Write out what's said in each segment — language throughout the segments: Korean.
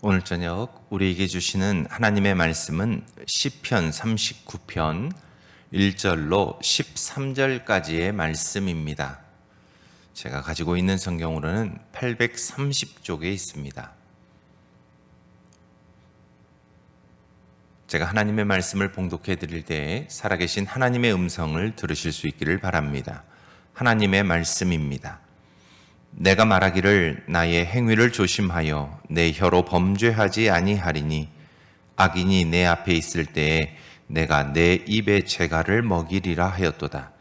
오늘 저녁 우리에게 주시는 하나님의 말씀은 시편 39편 1절로 13절까지의 말씀입니다. 제가 가지고 있는 성경으로는 830쪽에 있습니다. 제가 하나님의 말씀을 봉독해 드릴 때에 살아계신 하나님의 음성을 들으실 수 있기를 바랍니다. 하나님의 말씀입니다. 내가 말하기를 나의 행위를 조심하여 내 혀로 범죄하지 아니하리니 악인이 내 앞에 있을 때에 내가 내 입에 재갈을 먹이리라 하였도다.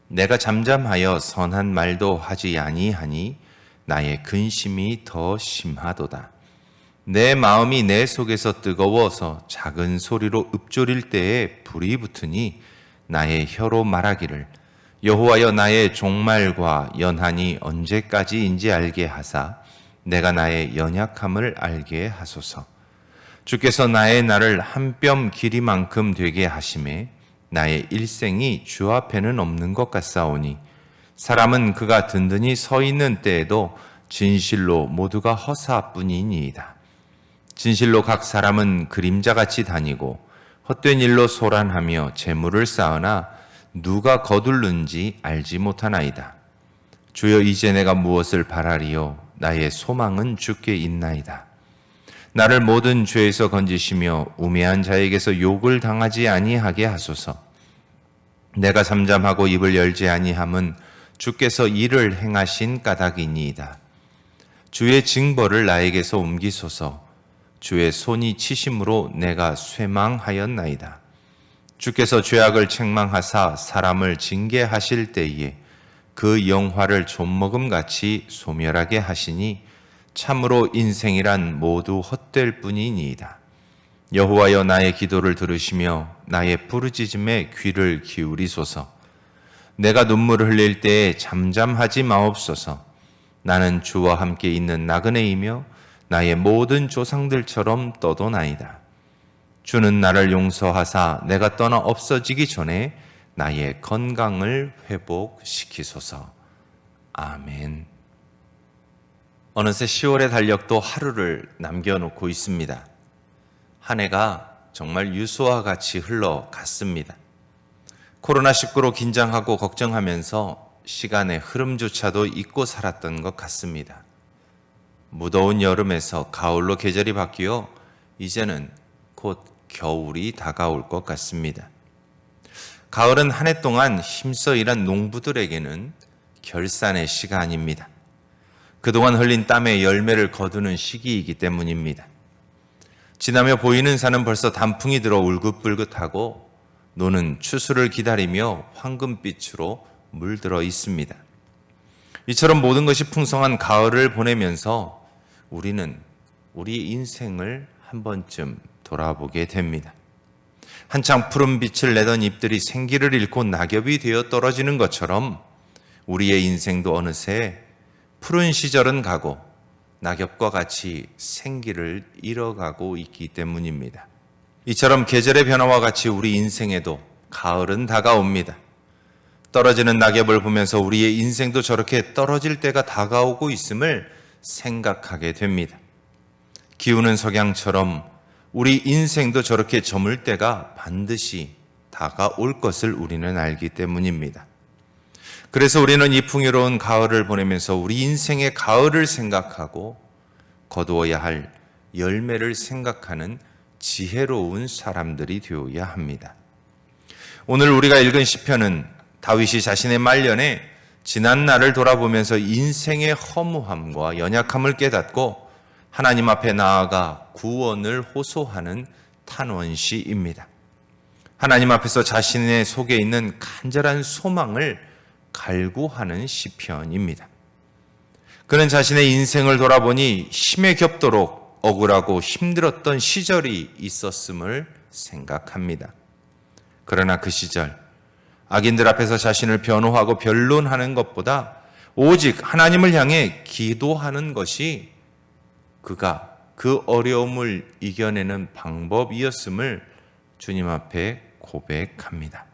내가 잠잠하여 선한 말도 하지 아니하니 나의 근심이 더 심하도다. 내 마음이 내 속에서 뜨거워서 작은 소리로 읊조릴 때에 불이 붙으니 나의 혀로 말하기를 여호와여 나의 종말과 연한이 언제까지인지 알게 하사 내가 나의 연약함을 알게 하소서. 주께서 나의 날을 한 뼘 길이만큼 되게 하심에 나의 일생이 주 앞에는 없는 것 같사오니 사람은 그가 든든히 서 있는 때에도 진실로 모두가 허사뿐이니이다. 진실로 각 사람은 그림자같이 다니고 헛된 일로 소란하며 재물을 쌓으나 누가 거둘는지 알지 못하나이다. 주여 이제 내가 무엇을 바라리요? 나의 소망은 주께 있나이다. 나를 모든 죄에서 건지시며 우매한 자에게서 욕을 당하지 아니하게 하소서. 내가 잠잠하고 입을 열지 아니함은 주께서 이를 행하신 까닭이니이다. 주의 징벌을 나에게서 옮기소서. 주의 손이 치심으로 내가 쇠망하였나이다. 주께서 죄악을 책망하사 사람을 징계하실 때에 그 영화를 좀먹음같이 소멸하게 하시니 참으로 인생이란 모두 헛될 뿐이니이다. 여호와여 나의 기도를 들으시며 나의 부르짖음에 귀를 기울이소서. 내가 눈물을 흘릴 때에 잠잠하지 마옵소서. 나는 주와 함께 있는 나그네이며 나의 모든 조상들처럼 떠도나이다. 주는 나를 용서하사 내가 떠나 없어지기 전에 나의 건강을 회복시키소서. 아멘. 어느새 10월의 달력도 하루를 남겨놓고 있습니다. 한 해가 정말 유수와 같이 흘러갔습니다. 코로나19로 긴장하고 걱정하면서 시간의 흐름조차도 잊고 살았던 것 같습니다. 무더운 여름에서 가을로 계절이 바뀌어 이제는 곧 겨울이 다가올 것 같습니다. 가을은 한 해 동안 힘써 일한 농부들에게는 결산의 시간입니다. 그동안 흘린 땀의 열매를 거두는 시기이기 때문입니다. 지나며 보이는 산은 벌써 단풍이 들어 울긋불긋하고 노는 추수를 기다리며 황금빛으로 물들어 있습니다. 이처럼 모든 것이 풍성한 가을을 보내면서 우리는 우리 인생을 한 번쯤 돌아보게 됩니다. 한창 푸른 빛을 내던 잎들이 생기를 잃고 낙엽이 되어 떨어지는 것처럼 우리의 인생도 어느새 푸른 시절은 가고 낙엽과 같이 생기를 잃어가고 있기 때문입니다. 이처럼 계절의 변화와 같이 우리 인생에도 가을은 다가옵니다. 떨어지는 낙엽을 보면서 우리의 인생도 저렇게 떨어질 때가 다가오고 있음을 생각하게 됩니다. 기우는 석양처럼 우리 인생도 저렇게 저물 때가 반드시 다가올 것을 우리는 알기 때문입니다. 그래서 우리는 이 풍요로운 가을을 보내면서 우리 인생의 가을을 생각하고 거두어야 할 열매를 생각하는 지혜로운 사람들이 되어야 합니다. 오늘 우리가 읽은 시편은 다윗이 자신의 말년에 지난 날을 돌아보면서 인생의 허무함과 연약함을 깨닫고 하나님 앞에 나아가 구원을 호소하는 탄원시입니다. 하나님 앞에서 자신의 속에 있는 간절한 소망을 갈구하는 시편입니다. 그는 자신의 인생을 돌아보니 힘에 겹도록 억울하고 힘들었던 시절이 있었음을 생각합니다. 그러나 그 시절 악인들 앞에서 자신을 변호하고 변론하는 것보다 오직 하나님을 향해 기도하는 것이 그가 그 어려움을 이겨내는 방법이었음을 주님 앞에 고백합니다.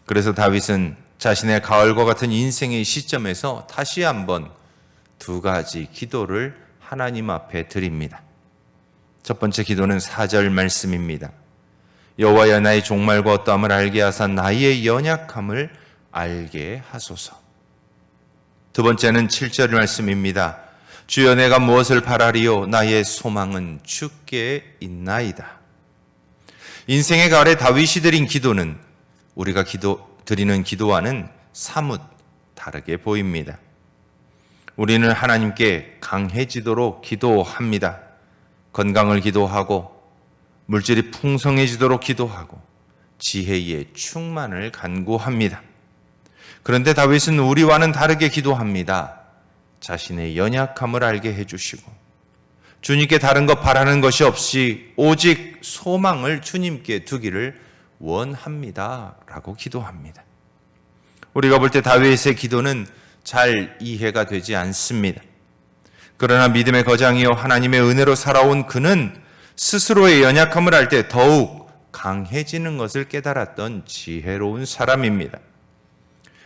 그래서 다윗은 자신의 가을과 같은 인생의 시점에서 다시 한번 두 가지 기도를 하나님 앞에 드립니다. 첫 번째 기도는 4절 말씀입니다. 여호와여 나의 종말과 어떠함을 알게 하사 나의 연약함을 알게 하소서. 두 번째는 7절 말씀입니다. 주여 내가 무엇을 바라리요 나의 소망은 주께 있나이다. 인생의 가을에 다윗이 드린 기도는 우리가 드리는 기도와는 사뭇 다르게 보입니다. 우리는 하나님께 강해지도록 기도합니다. 건강을 기도하고 물질이 풍성해지도록 기도하고 지혜의 충만을 간구합니다. 그런데 다윗은 우리와는 다르게 기도합니다. 자신의 연약함을 알게 해주시고 주님께 다른 것 바라는 것이 없이 오직 소망을 주님께 두기를 원합니다. 라고 기도합니다. 우리가 볼 때 다윗의 기도는 잘 이해가 되지 않습니다. 그러나 믿음의 거장이요 하나님의 은혜로 살아온 그는 스스로의 연약함을 알 때 더욱 강해지는 것을 깨달았던 지혜로운 사람입니다.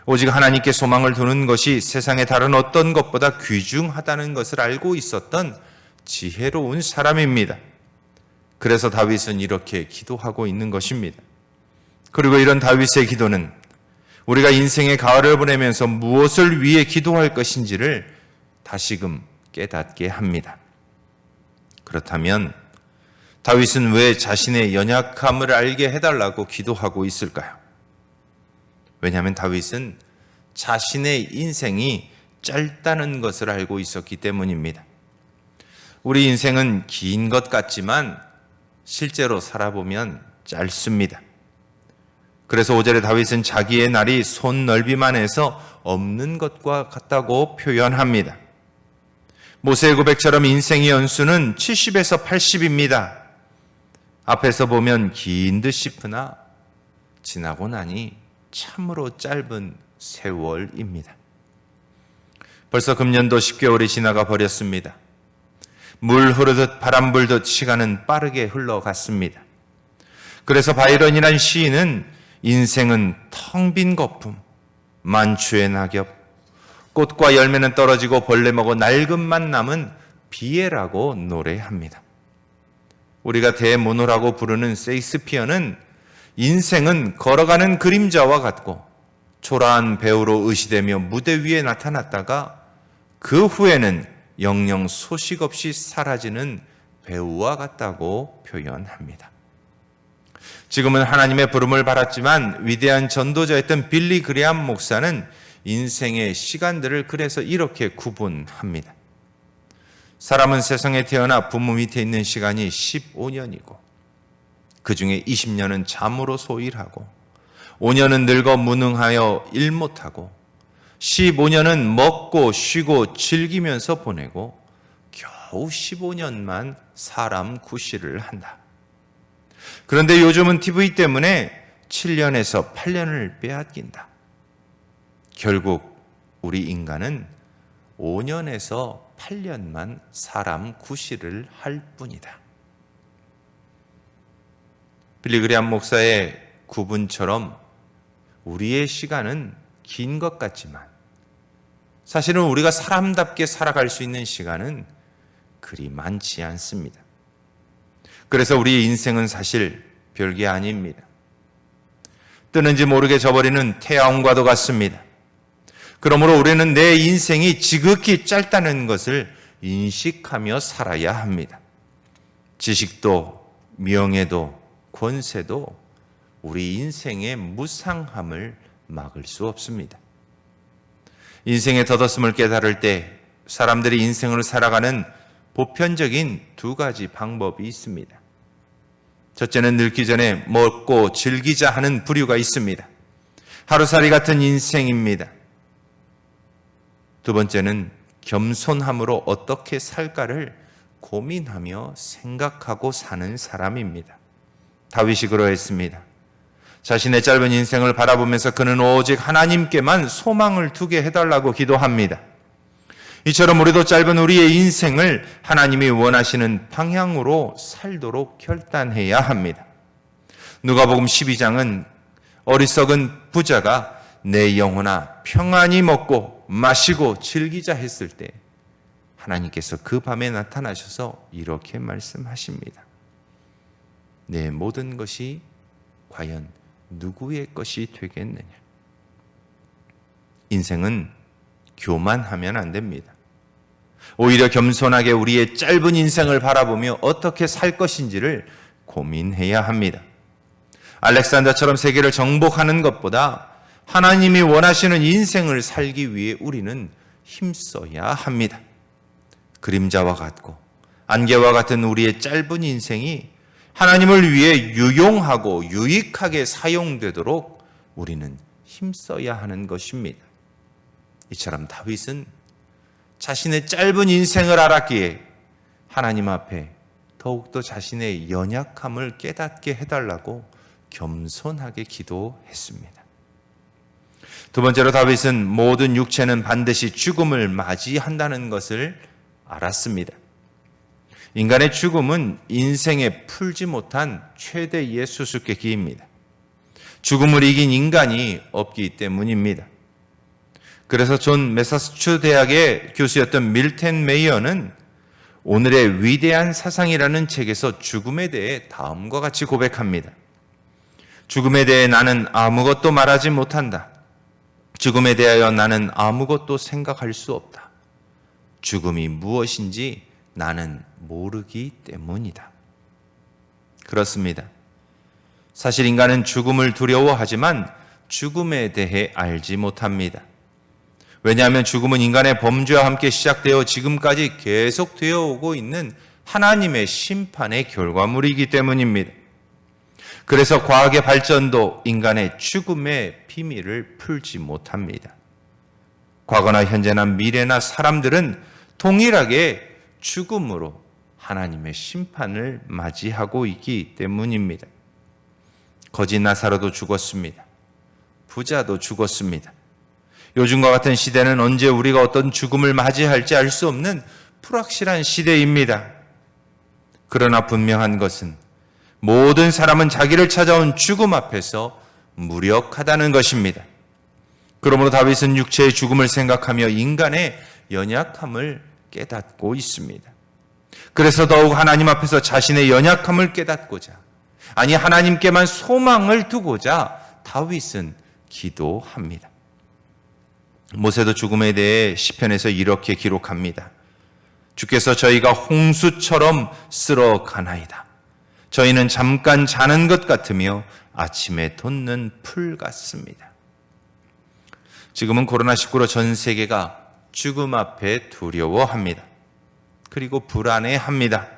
오직 하나님께 소망을 두는 것이 세상의 다른 어떤 것보다 귀중하다는 것을 알고 있었던 지혜로운 사람입니다. 그래서 다윗은 이렇게 기도하고 있는 것입니다. 그리고 이런 다윗의 기도는 우리가 인생의 가을을 보내면서 무엇을 위해 기도할 것인지를 다시금 깨닫게 합니다. 그렇다면 다윗은 왜 자신의 연약함을 알게 해달라고 기도하고 있을까요? 왜냐하면 다윗은 자신의 인생이 짧다는 것을 알고 있었기 때문입니다. 우리 인생은 긴 것 같지만 실제로 살아보면 짧습니다. 그래서 5절에 다윗은 자기의 날이 손 넓이만 해서 없는 것과 같다고 표현합니다. 모세의 고백처럼 인생의 연수는 70에서 80입니다. 앞에서 보면 긴 듯 싶으나 지나고 나니 참으로 짧은 세월입니다. 벌써 금년도 10개월이 지나가 버렸습니다. 물 흐르듯 바람 불듯 시간은 빠르게 흘러갔습니다. 그래서 바이런이란 시인은 인생은 텅 빈 거품, 만추의 낙엽, 꽃과 열매는 떨어지고 벌레 먹어 낡음만 남은 비애라고 노래합니다. 우리가 대모노라고 부르는 셰익스피어는 인생은 걸어가는 그림자와 같고 초라한 배우로 의시되며 무대 위에 나타났다가 그 후에는 영영 소식 없이 사라지는 배우와 같다고 표현합니다. 지금은 하나님의 부름을 받았지만 위대한 전도자였던 빌리 그레암 목사는 인생의 시간들을 그래서 이렇게 구분합니다. 사람은 세상에 태어나 부모 밑에 있는 시간이 15년이고 그 중에 20년은 잠으로 소일하고 5년은 늙어 무능하여 일 못하고 15년은 먹고 쉬고 즐기면서 보내고 겨우 15년만 사람 구실을 한다. 그런데 요즘은 TV 때문에 7년에서 8년을 빼앗긴다. 결국 우리 인간은 5년에서 8년만 사람 구실을 할 뿐이다. 빌리 그레암 목사의 구분처럼 우리의 시간은 긴 것 같지만 사실은 우리가 사람답게 살아갈 수 있는 시간은 그리 많지 않습니다. 그래서 우리의 인생은 사실 별게 아닙니다. 뜨는지 모르게 져버리는 태양과도 같습니다. 그러므로 우리는 내 인생이 지극히 짧다는 것을 인식하며 살아야 합니다. 지식도 명예도 권세도 우리 인생의 무상함을 막을 수 없습니다. 인생의 덧없음을 깨달을 때 사람들이 인생을 살아가는 보편적인 두 가지 방법이 있습니다. 첫째는 늙기 전에 먹고 즐기자 하는 부류가 있습니다. 하루살이 같은 인생입니다. 두 번째는 겸손함으로 어떻게 살까를 고민하며 생각하고 사는 사람입니다. 다윗이 그러했습니다. 자신의 짧은 인생을 바라보면서 그는 오직 하나님께만 소망을 두게 해달라고 기도합니다. 이처럼 우리도 짧은 우리의 인생을 하나님이 원하시는 방향으로 살도록 결단해야 합니다. 누가복음 12장은 어리석은 부자가 내 영혼아 평안히 먹고 마시고 즐기자 했을 때 하나님께서 그 밤에 나타나셔서 이렇게 말씀하십니다. 내 모든 것이 과연 누구의 것이 되겠느냐? 인생은 교만하면 안 됩니다. 오히려 겸손하게 우리의 짧은 인생을 바라보며 어떻게 살 것인지를 고민해야 합니다. 알렉산더처럼 세계를 정복하는 것보다 하나님이 원하시는 인생을 살기 위해 우리는 힘써야 합니다. 그림자와 같고 안개와 같은 우리의 짧은 인생이 하나님을 위해 유용하고 유익하게 사용되도록 우리는 힘써야 하는 것입니다. 이처럼 다윗은 자신의 짧은 인생을 알았기에 하나님 앞에 더욱더 자신의 연약함을 깨닫게 해달라고 겸손하게 기도했습니다. 두 번째로 다윗은 모든 육체는 반드시 죽음을 맞이한다는 것을 알았습니다. 인간의 죽음은 인생에 풀지 못한 최대의 수수께끼입니다. 죽음을 이긴 인간이 없기 때문입니다. 그래서 존 매사추 대학의 교수였던 밀텐 메이어는 오늘의 위대한 사상이라는 책에서 죽음에 대해 다음과 같이 고백합니다. 죽음에 대해 나는 아무것도 말하지 못한다. 죽음에 대하여 나는 아무것도 생각할 수 없다. 죽음이 무엇인지 나는 모르기 때문이다. 그렇습니다. 사실 인간은 죽음을 두려워하지만 죽음에 대해 알지 못합니다. 왜냐하면 죽음은 인간의 범죄와 함께 시작되어 지금까지 계속되어 오고 있는 하나님의 심판의 결과물이기 때문입니다. 그래서 과학의 발전도 인간의 죽음의 비밀을 풀지 못합니다. 과거나 현재나 미래나 사람들은 동일하게 죽음으로 하나님의 심판을 맞이하고 있기 때문입니다. 거지 나사로도 죽었습니다. 부자도 죽었습니다. 요즘과 같은 시대는 언제 우리가 어떤 죽음을 맞이할지 알 수 없는 불확실한 시대입니다. 그러나 분명한 것은 모든 사람은 자기를 찾아온 죽음 앞에서 무력하다는 것입니다. 그러므로 다윗은 육체의 죽음을 생각하며 인간의 연약함을 깨닫고 있습니다. 그래서 더욱 하나님 앞에서 자신의 연약함을 깨닫고자, 아니 하나님께만 소망을 두고자 다윗은 기도합니다. 모세도 죽음에 대해 시편에서 이렇게 기록합니다. 주께서 저희가 홍수처럼 쓸어가나이다. 저희는 잠깐 자는 것 같으며 아침에 돋는 풀 같습니다. 지금은 코로나19로 전 세계가 죽음 앞에 두려워합니다. 그리고 불안해합니다.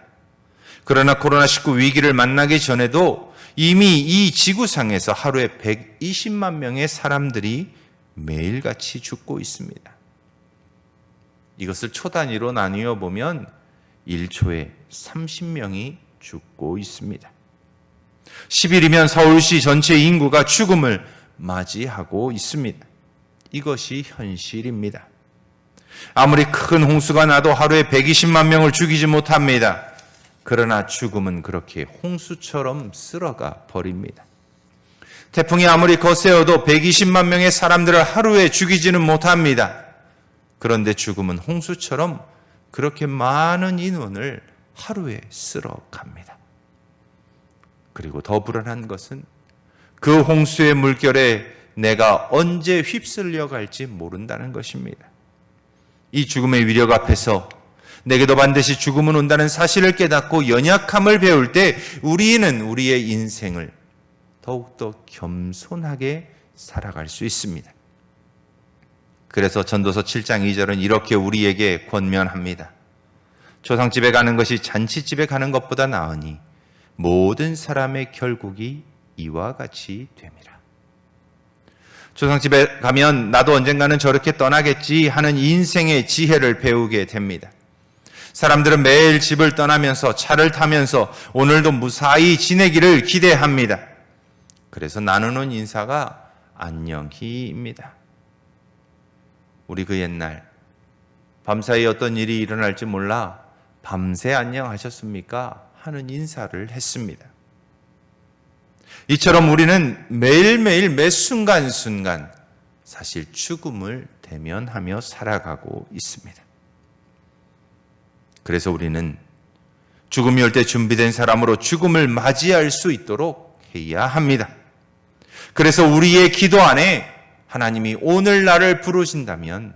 그러나 코로나19 위기를 만나기 전에도 이미 이 지구상에서 하루에 120만 명의 사람들이 매일같이 죽고 있습니다. 이것을 초 단위로 나누어 보면 1초에 30명이 죽고 있습니다. 10일이면 서울시 전체 인구가 죽음을 맞이하고 있습니다. 이것이 현실입니다. 아무리 큰 홍수가 나도 하루에 120만 명을 죽이지 못합니다. 그러나 죽음은 그렇게 홍수처럼 쓸어가 버립니다. 태풍이 아무리 거세어도 120만 명의 사람들을 하루에 죽이지는 못합니다. 그런데 죽음은 홍수처럼 그렇게 많은 인원을 하루에 쓸어갑니다. 그리고 더 불안한 것은 그 홍수의 물결에 내가 언제 휩쓸려 갈지 모른다는 것입니다. 이 죽음의 위력 앞에서 내게도 반드시 죽음은 온다는 사실을 깨닫고 연약함을 배울 때 우리는 우리의 인생을 더욱더 겸손하게 살아갈 수 있습니다. 그래서 전도서 7장 2절은 이렇게 우리에게 권면합니다. 조상집에 가는 것이 잔치집에 가는 것보다 나으니 모든 사람의 결국이 이와 같이 됨이라. 조상집에 가면 나도 언젠가는 저렇게 떠나겠지 하는 인생의 지혜를 배우게 됩니다. 사람들은 매일 집을 떠나면서 차를 타면서 오늘도 무사히 지내기를 기대합니다. 그래서 나누는 인사가 안녕히입니다. 우리 그 옛날 밤사이 어떤 일이 일어날지 몰라 밤새 안녕하셨습니까? 하는 인사를 했습니다. 이처럼 우리는 매일매일 매 순간순간 사실 죽음을 대면하며 살아가고 있습니다. 그래서 우리는 죽음이 올 때 준비된 사람으로 죽음을 맞이할 수 있도록 해야 합니다. 그래서 우리의 기도 안에 하나님이 오늘 나를 부르신다면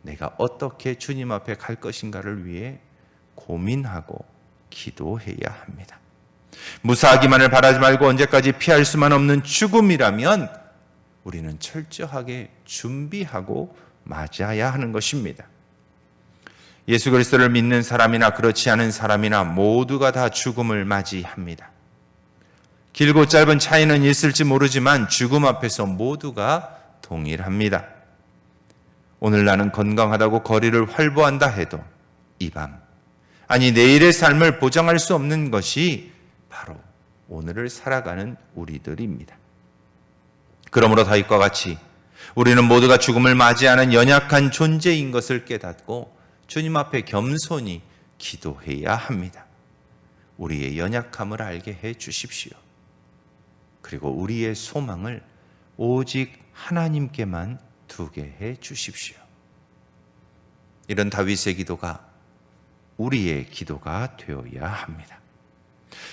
내가 어떻게 주님 앞에 갈 것인가를 위해 고민하고 기도해야 합니다. 무사하기만을 바라지 말고 언제까지 피할 수만 없는 죽음이라면 우리는 철저하게 준비하고 맞아야 하는 것입니다. 예수 그리스도를 믿는 사람이나 그렇지 않은 사람이나 모두가 다 죽음을 맞이합니다. 길고 짧은 차이는 있을지 모르지만 죽음 앞에서 모두가 동일합니다. 오늘 나는 건강하다고 거리를 활보한다 해도 이 밤, 아니 내일의 삶을 보장할 수 없는 것이 바로 오늘을 살아가는 우리들입니다. 그러므로 다윗과 같이 우리는 모두가 죽음을 맞이하는 연약한 존재인 것을 깨닫고 주님 앞에 겸손히 기도해야 합니다. 우리의 연약함을 알게 해 주십시오. 그리고 우리의 소망을 오직 하나님께만 두게 해 주십시오. 이런 다윗의 기도가 우리의 기도가 되어야 합니다.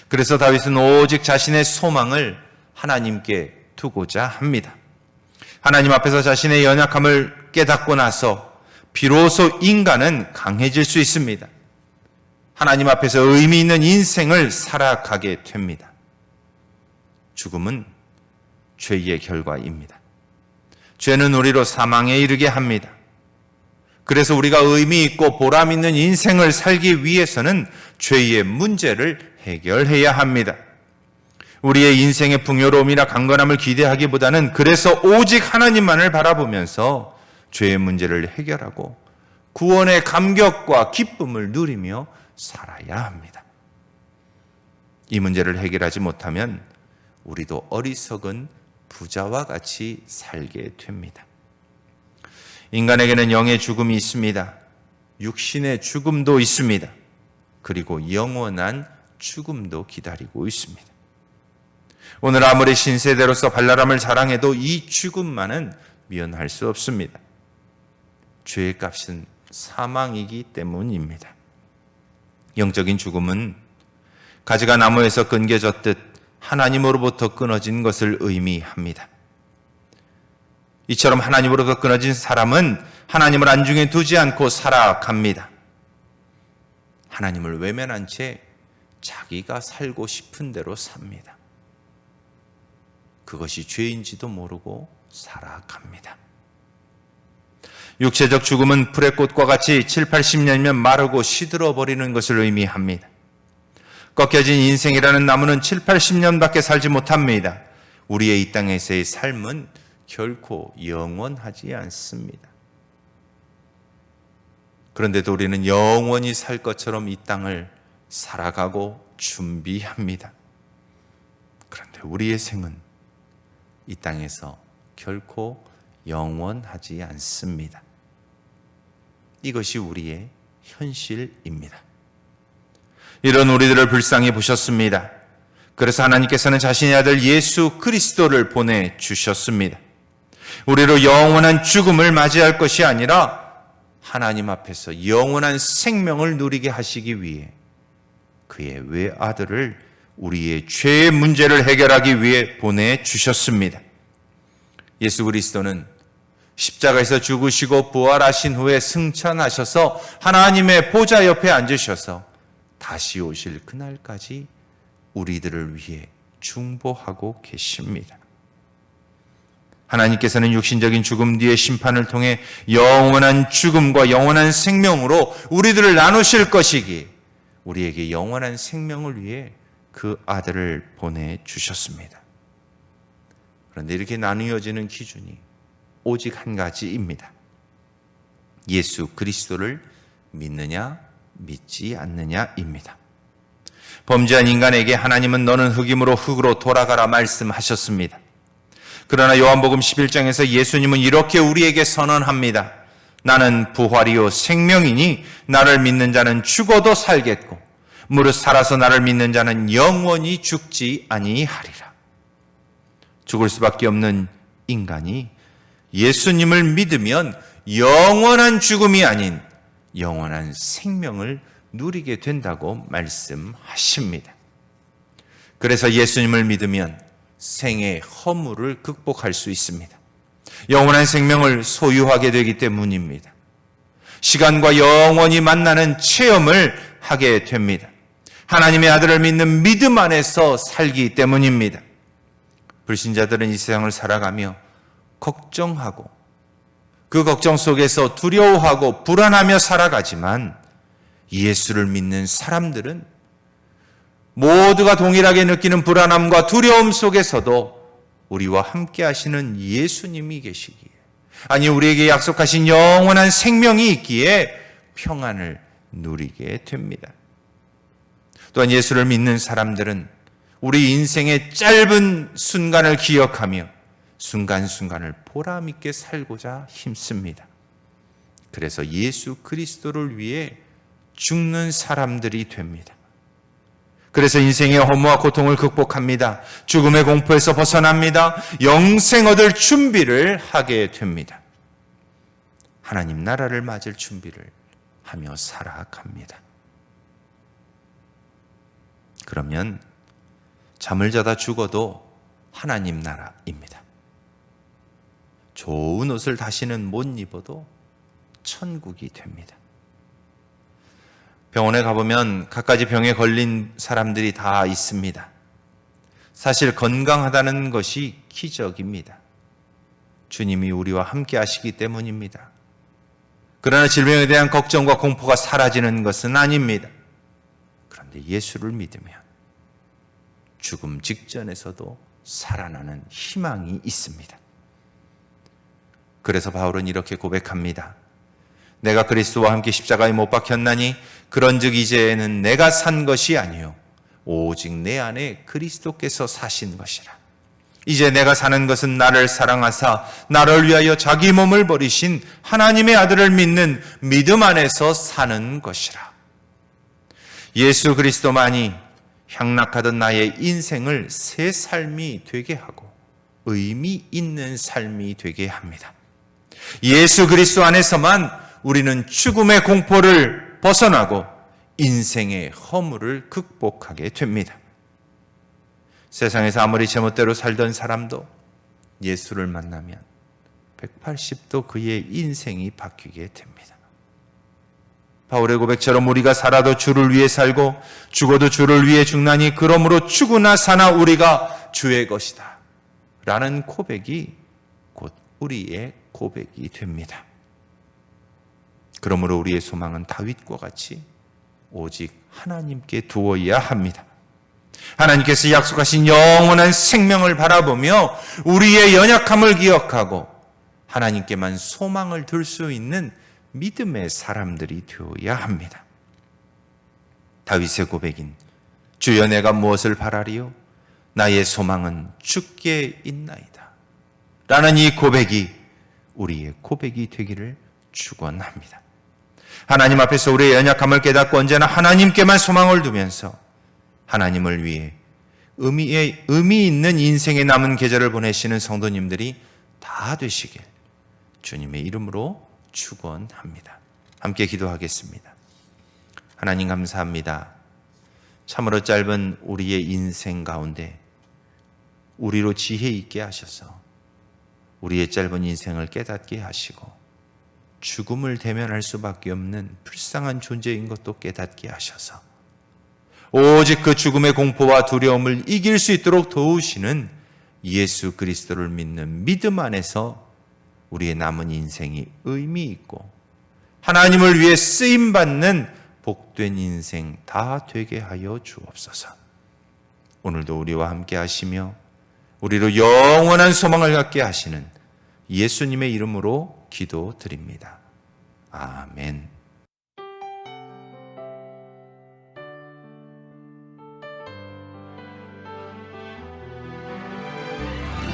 그래서 다윗은 오직 자신의 소망을 하나님께 두고자 합니다. 하나님 앞에서 자신의 연약함을 깨닫고 나서 비로소 인간은 강해질 수 있습니다. 하나님 앞에서 의미 있는 인생을 살아가게 됩니다. 죽음은 죄의 결과입니다. 죄는 우리로 사망에 이르게 합니다. 그래서 우리가 의미 있고 보람 있는 인생을 살기 위해서는 죄의 문제를 해결해야 합니다. 우리의 인생의 풍요로움이나 강건함을 기대하기보다는 그래서 오직 하나님만을 바라보면서 죄의 문제를 해결하고 구원의 감격과 기쁨을 누리며 살아야 합니다. 이 문제를 해결하지 못하면 우리도 어리석은 부자와 같이 살게 됩니다. 인간에게는 영의 죽음이 있습니다. 육신의 죽음도 있습니다. 그리고 영원한 죽음도 기다리고 있습니다. 오늘 아무리 신세대로서 발랄함을 자랑해도 이 죽음만은 면할 수 없습니다. 죄의 값은 사망이기 때문입니다. 영적인 죽음은 가지가 나무에서 끊겨졌듯 하나님으로부터 끊어진 것을 의미합니다. 이처럼 하나님으로부터 끊어진 사람은 하나님을 안중에 두지 않고 살아갑니다. 하나님을 외면한 채 자기가 살고 싶은 대로 삽니다. 그것이 죄인지도 모르고 살아갑니다. 육체적 죽음은 풀의 꽃과 같이 7, 80년이면 마르고 시들어버리는 것을 의미합니다. 꺾여진 인생이라는 나무는 7, 80년밖에 살지 못합니다. 우리의 이 땅에서의 삶은 결코 영원하지 않습니다. 그런데도 우리는 영원히 살 것처럼 이 땅을 살아가고 준비합니다. 그런데 우리의 생은 이 땅에서 결코 영원하지 않습니다. 이것이 우리의 현실입니다. 이런 우리들을 불쌍히 보셨습니다. 그래서 하나님께서는 자신의 아들 예수 그리스도를 보내주셨습니다. 우리로 영원한 죽음을 맞이할 것이 아니라 하나님 앞에서 영원한 생명을 누리게 하시기 위해 그의 외아들을 우리의 죄의 문제를 해결하기 위해 보내주셨습니다. 예수 그리스도는 십자가에서 죽으시고 부활하신 후에 승천하셔서 하나님의 보좌 옆에 앉으셔서 다시 오실 그날까지 우리들을 위해 중보하고 계십니다. 하나님께서는 육신적인 죽음 뒤의 심판을 통해 영원한 죽음과 영원한 생명으로 우리들을 나누실 것이기에 우리에게 영원한 생명을 위해 그 아들을 보내주셨습니다. 그런데 이렇게 나누어지는 기준이 오직 한 가지입니다. 예수 그리스도를 믿느냐 믿지 않느냐입니다. 범죄한 인간에게 하나님은 너는 흙임으로 흙으로 돌아가라 말씀하셨습니다. 그러나 요한복음 11장에서 예수님은 이렇게 우리에게 선언합니다. 나는 부활이요 생명이니 나를 믿는 자는 죽어도 살겠고 무릇 살아서 나를 믿는 자는 영원히 죽지 아니하리라. 죽을 수밖에 없는 인간이 예수님을 믿으면 영원한 죽음이 아닌 영원한 생명을 누리게 된다고 말씀하십니다. 그래서 예수님을 믿으면 생의 허물을 극복할 수 있습니다. 영원한 생명을 소유하게 되기 때문입니다. 시간과 영원히 만나는 체험을 하게 됩니다. 하나님의 아들을 믿는 믿음 안에서 살기 때문입니다. 불신자들은 이 세상을 살아가며 걱정하고 그 걱정 속에서 두려워하고 불안하며 살아가지만 예수를 믿는 사람들은 모두가 동일하게 느끼는 불안함과 두려움 속에서도 우리와 함께 하시는 예수님이 계시기에, 아니 우리에게 약속하신 영원한 생명이 있기에 평안을 누리게 됩니다. 또한 예수를 믿는 사람들은 우리 인생의 짧은 순간을 기억하며 순간순간을 보람있게 살고자 힘씁니다. 그래서 예수 그리스도를 위해 죽는 사람들이 됩니다. 그래서 인생의 허무와 고통을 극복합니다. 죽음의 공포에서 벗어납니다. 영생 얻을 준비를 하게 됩니다. 하나님 나라를 맞을 준비를 하며 살아갑니다. 그러면 잠을 자다 죽어도 하나님 나라입니다. 좋은 옷을 다시는 못 입어도 천국이 됩니다. 병원에 가보면 갖가지 병에 걸린 사람들이 다 있습니다. 사실 건강하다는 것이 기적입니다. 주님이 우리와 함께 하시기 때문입니다. 그러나 질병에 대한 걱정과 공포가 사라지는 것은 아닙니다. 그런데 예수를 믿으면 죽음 직전에서도 살아나는 희망이 있습니다. 그래서 바울은 이렇게 고백합니다. 내가 그리스도와 함께 십자가에 못 박혔나니 그런즉 이제는 내가 산 것이 아니요 오직 내 안에 그리스도께서 사신 것이라. 이제 내가 사는 것은 나를 사랑하사 나를 위하여 자기 몸을 버리신 하나님의 아들을 믿는 믿음 안에서 사는 것이라. 예수 그리스도만이 향락하던 나의 인생을 새 삶이 되게 하고 의미 있는 삶이 되게 합니다. 예수 그리스도 안에서만 우리는 죽음의 공포를 벗어나고 인생의 허물을 극복하게 됩니다. 세상에서 아무리 제멋대로 살던 사람도 예수를 만나면 180도 그의 인생이 바뀌게 됩니다. 바울의 고백처럼 우리가 살아도 주를 위해 살고 죽어도 주를 위해 죽나니 그러므로 죽으나 사나 우리가 주의 것이다 라는 고백이 곧 우리의 고백이 됩니다. 그러므로 우리의 소망은 다윗과 같이 오직 하나님께 두어야 합니다. 하나님께서 약속하신 영원한 생명을 바라보며 우리의 연약함을 기억하고 하나님께만 소망을 둘 수 있는 믿음의 사람들이 되어야 합니다. 다윗의 고백인 주여 내가 무엇을 바라리요? 나의 소망은 주께 있나이다 라는 이 고백이 우리의 고백이 되기를 축원합니다. 하나님 앞에서 우리의 연약함을 깨닫고 언제나 하나님께만 소망을 두면서 하나님을 위해 의미 있는 인생의 남은 계절을 보내시는 성도님들이 다 되시길 주님의 이름으로 축원합니다. 함께 기도하겠습니다. 하나님 감사합니다. 참으로 짧은 우리의 인생 가운데 우리로 지혜 있게 하셔서 우리의 짧은 인생을 깨닫게 하시고 죽음을 대면할 수밖에 없는 불쌍한 존재인 것도 깨닫게 하셔서 오직 그 죽음의 공포와 두려움을 이길 수 있도록 도우시는 예수 그리스도를 믿는 믿음 안에서 우리의 남은 인생이 의미 있고 하나님을 위해 쓰임받는 복된 인생 다 되게 하여 주옵소서. 오늘도 우리와 함께 하시며 우리로 영원한 소망을 갖게 하시는 예수님의 이름으로 기도드립니다. 아멘.